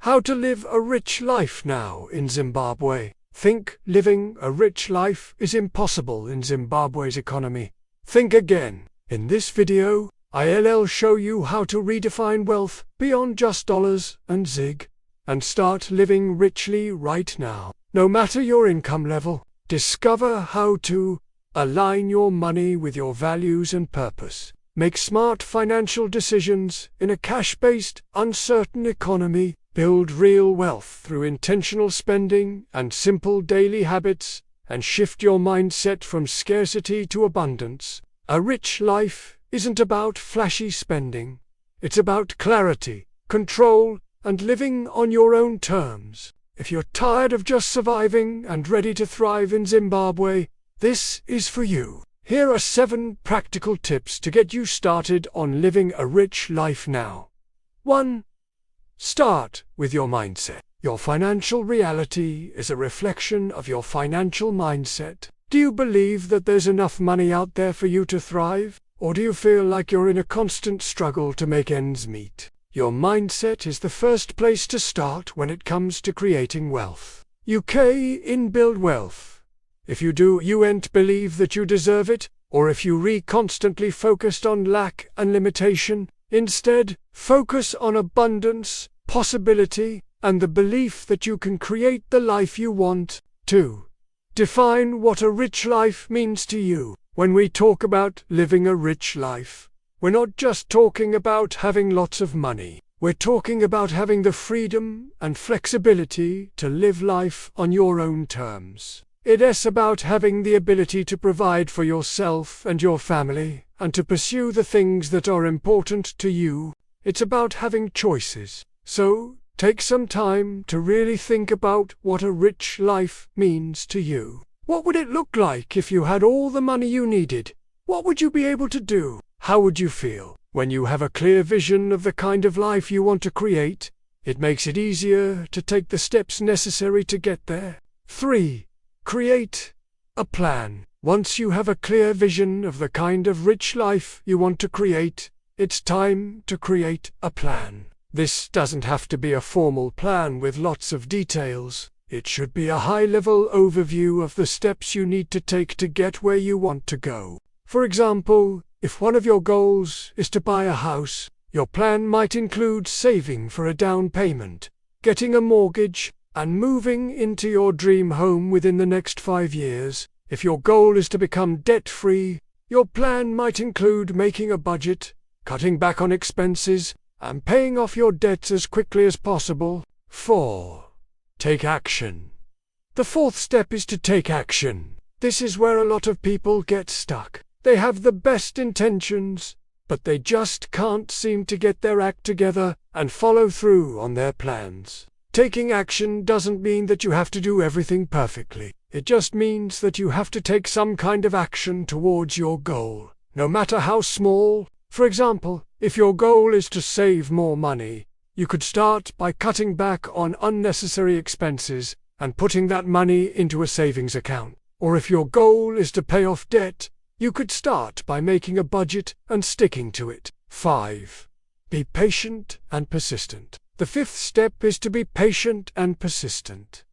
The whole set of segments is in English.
How to live a rich life now in Zimbabwe. Think living a rich life is impossible in Zimbabwe's economy. Think again. In this video, I'll show you how to redefine wealth beyond just dollars and zig, and start living richly right now. No matter your income level, discover how to align your money with your values and purpose. Make smart financial decisions in a cash-based, uncertain economy. Build real wealth through intentional spending and simple daily habits, and shift your mindset from scarcity to abundance. A rich life isn't about flashy spending. It's about clarity, control, and living on your own terms. If you're tired of just surviving and ready to thrive in Zimbabwe, this is for you. Here are 7 practical tips to get you started on living a rich life now. 1. Start with your mindset. Your financial reality is a reflection of your financial mindset. Do you believe that there's enough money out there for you to thrive? Or do you feel like you're in a constant struggle to make ends meet? Your mindset is the first place to start when it comes to creating wealth. In build wealth. If you do, you ain't believe that you deserve it, or if you constantly focused on lack and limitation. Instead, focus on abundance, possibility, and the belief that you can create the life you want. 2. Define what a rich life means to you. When we talk about living a rich life, we're not just talking about having lots of money. We're talking about having the freedom and flexibility to live life on your own terms. It's about having the ability to provide for yourself and your family, and to pursue the things that are important to you. It's about having choices. So, take some time to really think about what a rich life means to you. What would it look like if you had all the money you needed? What would you be able to do? How would you feel? When you have a clear vision of the kind of life you want to create, it makes it easier to take the steps necessary to get there. 3. Create a plan. Once you have a clear vision of the kind of rich life you want to create, it's time to create a plan. This doesn't have to be a formal plan with lots of details. It should be a high-level overview of the steps you need to take to get where you want to go. For example, if one of your goals is to buy a house, your plan might include saving for a down payment, getting a mortgage, and moving into your dream home within the next 5 years. If your goal is to become debt-free, your plan might include making a budget, cutting back on expenses, and paying off your debts as quickly as possible. 4. Take action. The 4th step is to take action. This is where a lot of people get stuck. They have the best intentions, but they just can't seem to get their act together and follow through on their plans. Taking action doesn't mean that you have to do everything perfectly. It just means that you have to take some kind of action towards your goal, no matter how small. For example, if your goal is to save more money, you could start by cutting back on unnecessary expenses and putting that money into a savings account. Or if your goal is to pay off debt, you could start by making a budget and sticking to it. 5. Be patient and persistent. The 5th step is to be patient and persistent.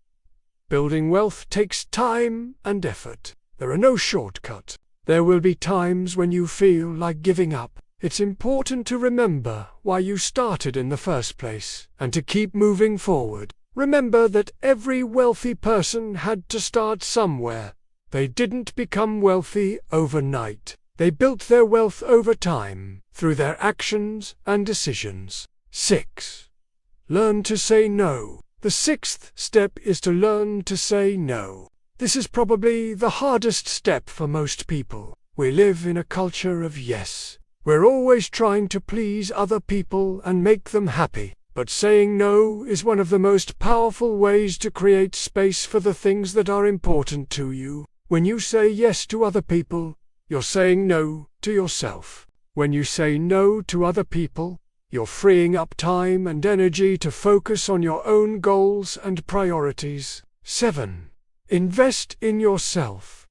Building wealth takes time and effort. There are no shortcuts. There will be times when you feel like giving up. It's important to remember why you started in the first place, and to keep moving forward. Remember that every wealthy person had to start somewhere. They didn't become wealthy overnight. They built their wealth over time, through their actions and decisions. 6. Learn to say no. The 6th step is to learn to say no. This is probably the hardest step for most people. We live in a culture of yes. We're always trying to please other people and make them happy. But saying no is one of the most powerful ways to create space for the things that are important to you. When you say yes to other people, you're saying no to yourself. When you say no to other people, you're freeing up time and energy to focus on your own goals and priorities. 7. Invest in yourself.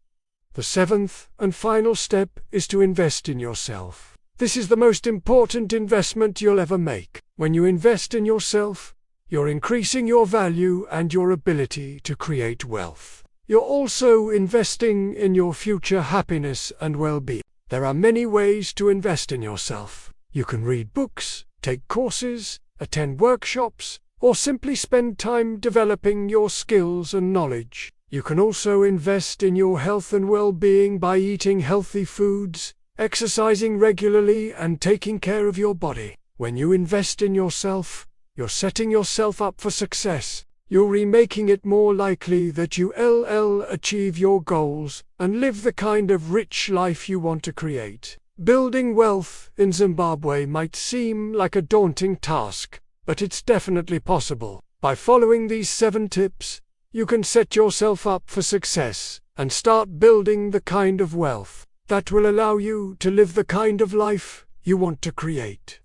The 7th and final step is to invest in yourself. This is the most important investment you'll ever make. When you invest in yourself, you're increasing your value and your ability to create wealth. You're also investing in your future happiness and well-being. There are many ways to invest in yourself. You can read books, take courses, attend workshops, or simply spend time developing your skills and knowledge. You can also invest in your health and well-being by eating healthy foods, exercising regularly, and taking care of your body. When you invest in yourself, you're setting yourself up for success. You're making it more likely that you'll achieve your goals and live the kind of rich life you want to create. Building wealth in Zimbabwe might seem like a daunting task, but it's definitely possible. By following these 7 tips, you can set yourself up for success and start building the kind of wealth that will allow you to live the kind of life you want to create.